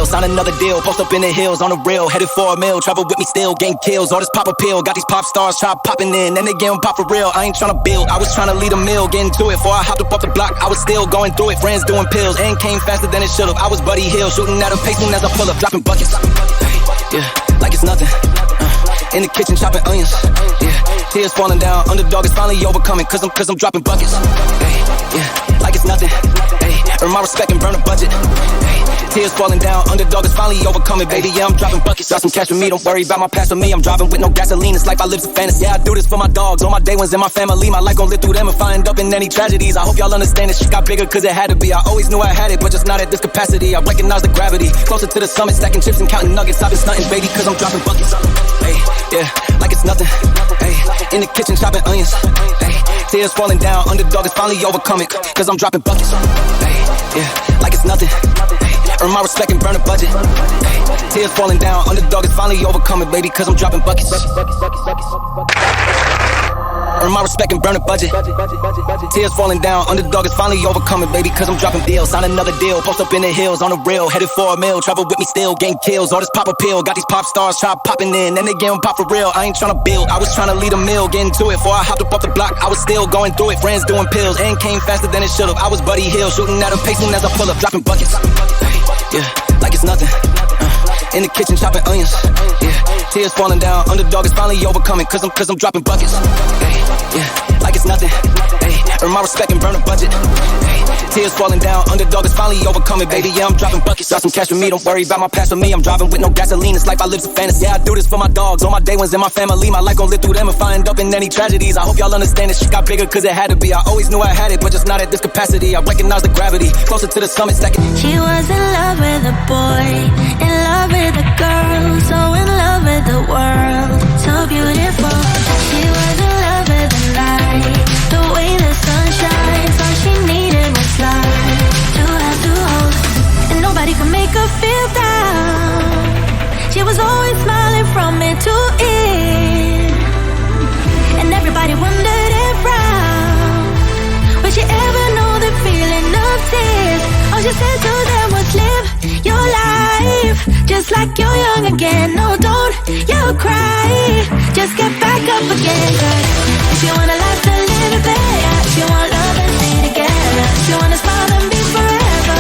sign another deal. Post up in the hills on the rail, headed for a mill. Travel with me still, getting kills. All this pop appeal, got these pop stars try popping in, and they getting pop for real. I ain't tryna build, I was tryna lead a meal, getting to it. Before I hopped up off the block, I was still going through it. Friends doing pills, and came faster than it should've. I was Buddy Hill, shooting at a pace soon as I pull up, dropping buckets. Yeah, like it's nothing. In the kitchen chopping onions. Yeah, tears falling down. Underdog is finally overcoming, cause I'm dropping buckets. Yeah, like it's nothing. Earn my respect and burn a budget. Tears falling down, underdog is finally overcoming, baby. Yeah, I'm dropping buckets. Got some cash for me, don't worry about my past for me. I'm driving with no gasoline, it's like I live a fantasy. Yeah, I do this for my dogs, all my day ones and my family. My life gon' live through them if I end up in any tragedies. I hope y'all understand this shit got bigger cause it had to be. I always knew I had it, but just not at this capacity. I recognize the gravity, closer to the summit, stacking chips and counting nuggets. I've been stunting, baby, cause I'm dropping buckets. Hey, yeah, like it's nothing. Hey, in the kitchen chopping onions. Hey, tears falling down, underdog is finally overcoming, cause I'm dropping buckets. Hey, yeah, like it's nothing. Earn my respect and burn a budget. Tears falling down, underdog is finally overcoming, baby, cause I'm dropping buckets. Earn my respect and burn a budget. Tears falling down, underdog is finally overcoming, baby, cause I'm dropping deals. Sign another deal, post up in the hills on the rail, headed for a mill. Travel with me still, getting kills. All this pop appeal, got these pop stars try popping in, and they getting pop for real. I ain't tryna build, I was tryna lead a meal, getting to it. Before I hopped up off the block, I was still going through it. Friends doing pills, and came faster than it should've. I was Buddy Hill, shooting at a pace soon as I pull up, dropping buckets. Yeah, like it's nothing. In the kitchen chopping onions. Yeah, tears falling down, underdog is finally overcoming, cause I'm dropping buckets. Yeah, like it's nothing. Earn my respect and burn a budget. Tears falling down, underdog is finally overcoming, baby. Yeah, I'm dropping buckets. Got some cash for me, don't worry about my past for me. I'm driving with no gasoline, it's like I live a fantasy. Yeah, I do this for my dogs, all my day ones and my family. My life gon' live through them if I end up in any tragedies. I hope y'all understand this shit got bigger cause it had to be. I always knew I had it, but just not at this capacity. I recognize the gravity, closer to the summit, stacking. She was in love with a boy, in love with a girl, so in love with the world, so beautiful. She was in love with the light, the way the sun shines. All she needed was love, to have to hold, and nobody could make her feel down. She was always smiling from ear to ear, and everybody wondered around, would she ever know the feeling of tears? All she said to them was live your life just like you're young again. No, don't you cry, just get back up again. Cause if you want a life to live it better, if you want love and stay together, if you want to smile and be forever,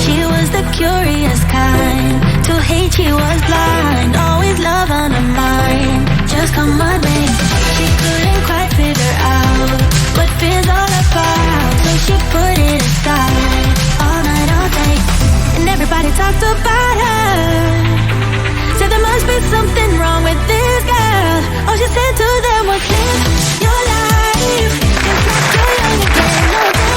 she was the curious kind, to hate she was blind, always love on her mind, just come my way. She couldn't quite figure out what fear's all about, so she put it aside, all night, all day, and everybody talked about her, said there must be something wrong with this girl. All she said to them was live your life just like you're young again.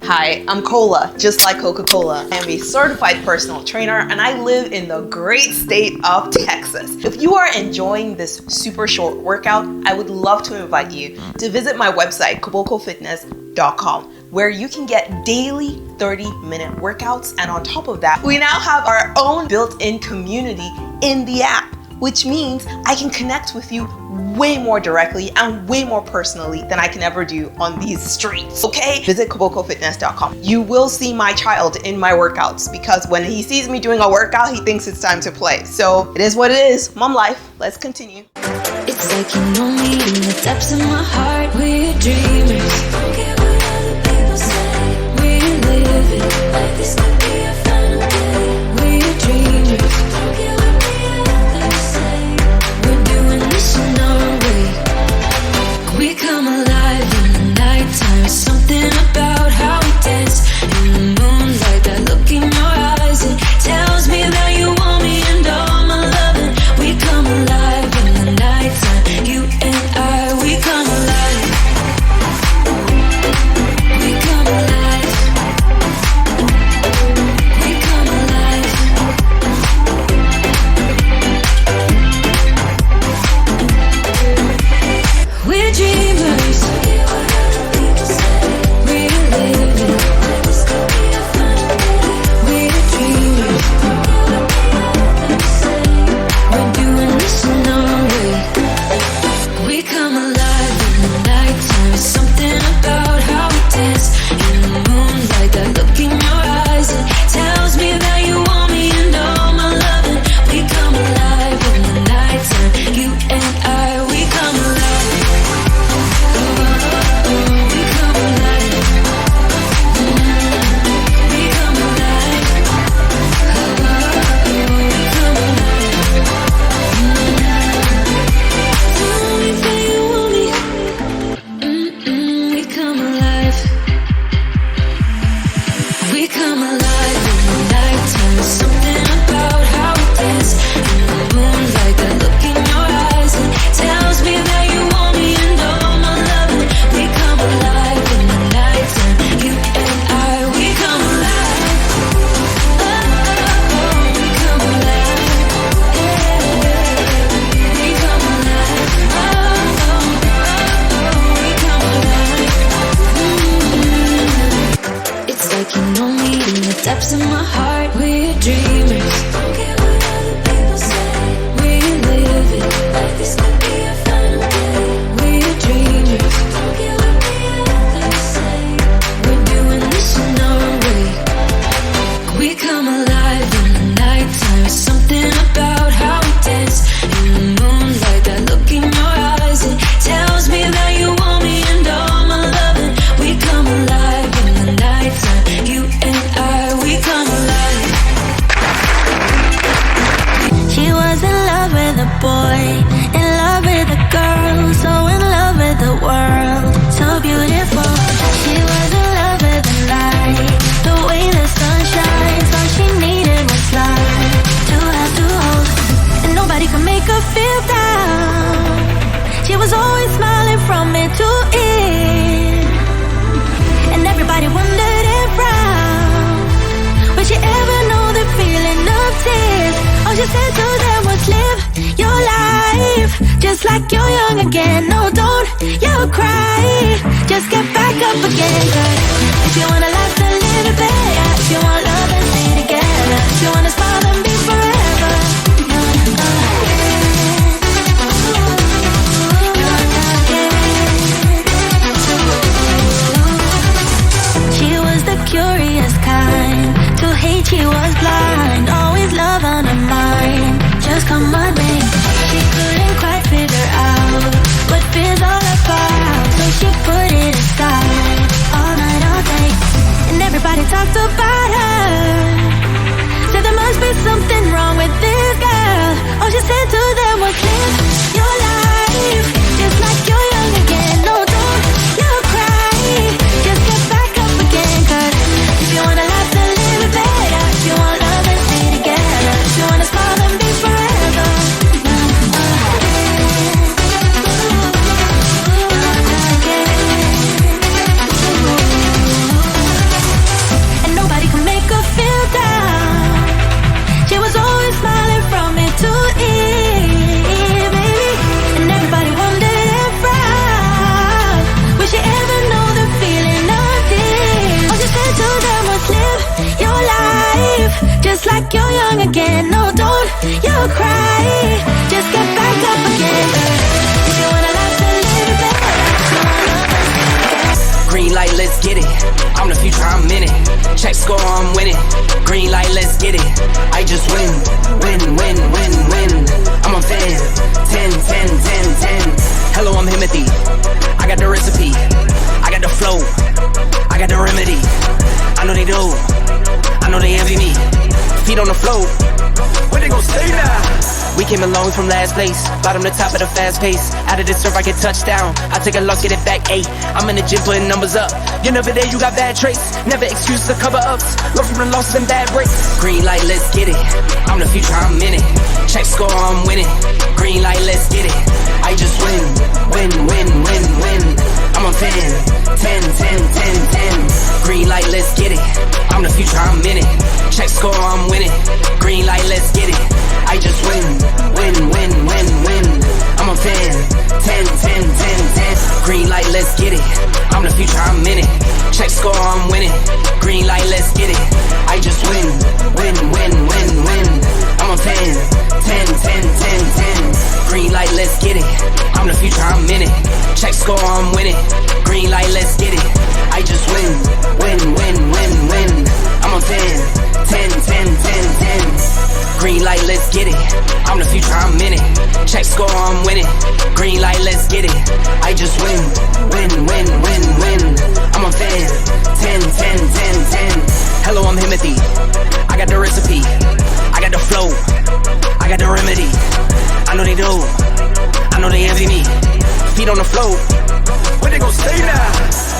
Hi, I'm Cola, just like Coca-Cola. I am a certified personal trainer and I live in the great state of Texas. If you are enjoying this super short workout, I would love to invite you to visit my website, KobokoFitness.com, where you can get daily 30-minute workouts. And on top of that, we now have our own built-in community in the app, which means I can connect with you way more directly and way more personally than I can ever do on these streets, okay? Visit KobokoFitness.com. You will see my child in my workouts because when he sees me doing a workout, he thinks it's time to play. So it is what it is. Mom life. Let's continue. It's like you know me in the depths of my heart. We're dreamers. Don't care what other people say. We're living like this could be a final day. We're dreamers. Don't care what the others say. We're doing this in our way. We come alive in the nighttime. Something about how we dance in the moonlight. That look in your eyes, it tells me that you want me and all my loving. We come alive in the nighttime. You and I, we come alive. We come alive. drops in my heart. We're dreamers. Don't care what other people say. We live it like this could be a final day. We're dreamers. Don't care what the others say. We're doing this in our way. We come alive in the nighttime. Something about how we dance in the moonlight. That look in your eyes, it tells me that you want me and all my loving. We come alive in the nighttime. You and I, we come alive. She was in love with a boy, in love with a girl, so in love with the world, so beautiful. She was in love with the light, the way the sun shines. All she needed was love to have to hold, and nobody could make her feel down. She was always smiling from ear to ear, and everybody wondered around, would she ever know the feeling of tears? All she said to them was live your life just like you're young again. No, don't you cry, just get back up again. If you wanna laugh, then live it better. If you want love, then stay together. If you wanna smile, then be forever. She was the curious kind, to hate she was blind, always love on her mind, just come my name. She couldn't quite figure out what fear's all about, so she put it aside, all night, all day. And everybody talked about her, said there must be something wrong with this girl. All she said to them was live your life just like you're young again. No, don't you cry, just get back up again. Cause if you wanna laugh, then live it better. If you want love, then stay together. If you wanna smile, then be forever. And nobody can make her feel down. She was always smiling from ear to ear, baby. And everybody wondered and frowned, would she ever know the feeling of this? All she said to them was live your life just like you're young again. No, don't you cry, just get back up again. If you wanna laugh, then live it better. Green light, let's get it. I'm the future, I'm in it. Check score, I'm winning. Green light, let's get it. I just win, win, win, win, win. I'm a fan. 10, 10, 10, 10. Hello, I'm Timothy. I got the recipe. I got the flow. I got the remedy. I know they do. I know they envy me. Feet on the floor. Where they gon' stay now? We came along from last place, bottom to top at a fast pace. Out of this surf, I get touchdown. I take a loss, get it back 8. I'm in the gym putting numbers up. You're never there, you got bad traits. Never excuses or cover ups. Learn from the losses and bad breaks. Green light, let's get it. I'm the future, I'm in it. Check score, I'm winning. Green light, let's get it. I just win, win, win, win, win. I'm a fan. 10, 10, 10, 10. Green light, let's get it. I'm the future, I'm in it. Check score, I'm winning. Green light, let's get it. I just win, win, win, win, win. I'm a fan. 10, 10, 10, 10. Green light, let's get it. I'm the future, I'm in it. Check score, I'm winning. Green light, let's get it. I just win, win, win, win, win. I'm a fan. 10, 10, 10, 10. Green light, let's get it. I'm the future, I'm in it. Check score, I'm winning. Green light, let's get it. I just win, win, win, win, win. I'm a fan. 10, 10, 10, 10. Green light, let's get it. I'm the future, I'm in it. Check score, I'm winning. Green light, let's get it. I just win, win, win, win, win. I'm a fan. 10, 10, 10, 10. Hello, I'm Timothy. I got the recipe. I got the flow. I got the remedy. I know they do. I know they envy me. Feet on the floor. Where they gon' stay now?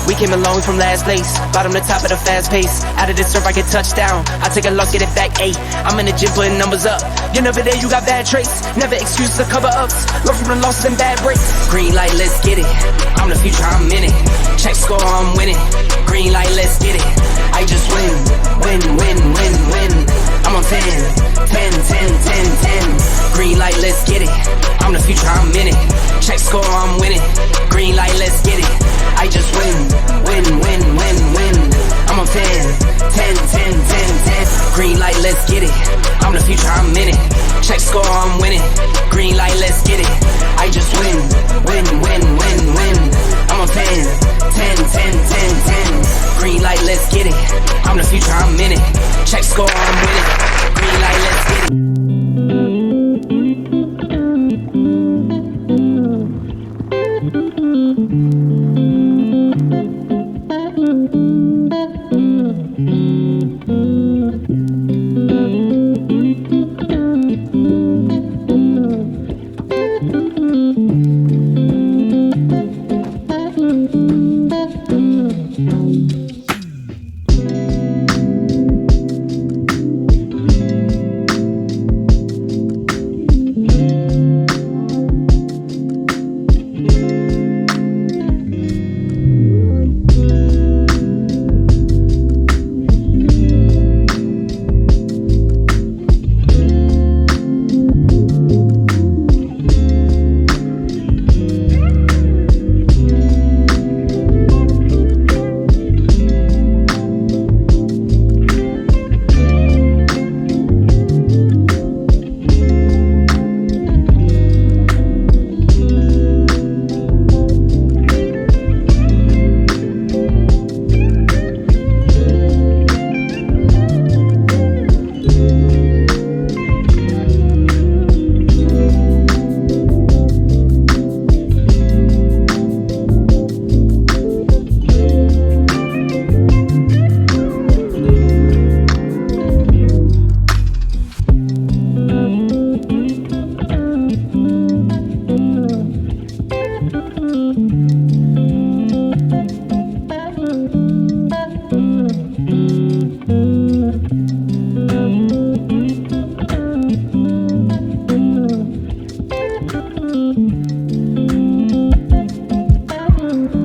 We came along from last place, bottom to top at a fast pace. Out of this surf, I get touchdown. I take a loss, get it back 8. I'm in the gym putting numbers up. You're never there, you got bad traits. Never excuses or cover ups. Learn from the losses and bad breaks. Green light, let's get it. I'm the future, I'm in it. Check score, I'm winning. Green light, let's get it. I just win, win, win, win, win. I'm a fan. 10, 10, 10, 10. Green light, let's get it. I'm the future, I'm in it. Check score, I'm winning. Green light, let's get it. I just win, win, win, win, win. I'm a fan. 10, 10, 10, 10.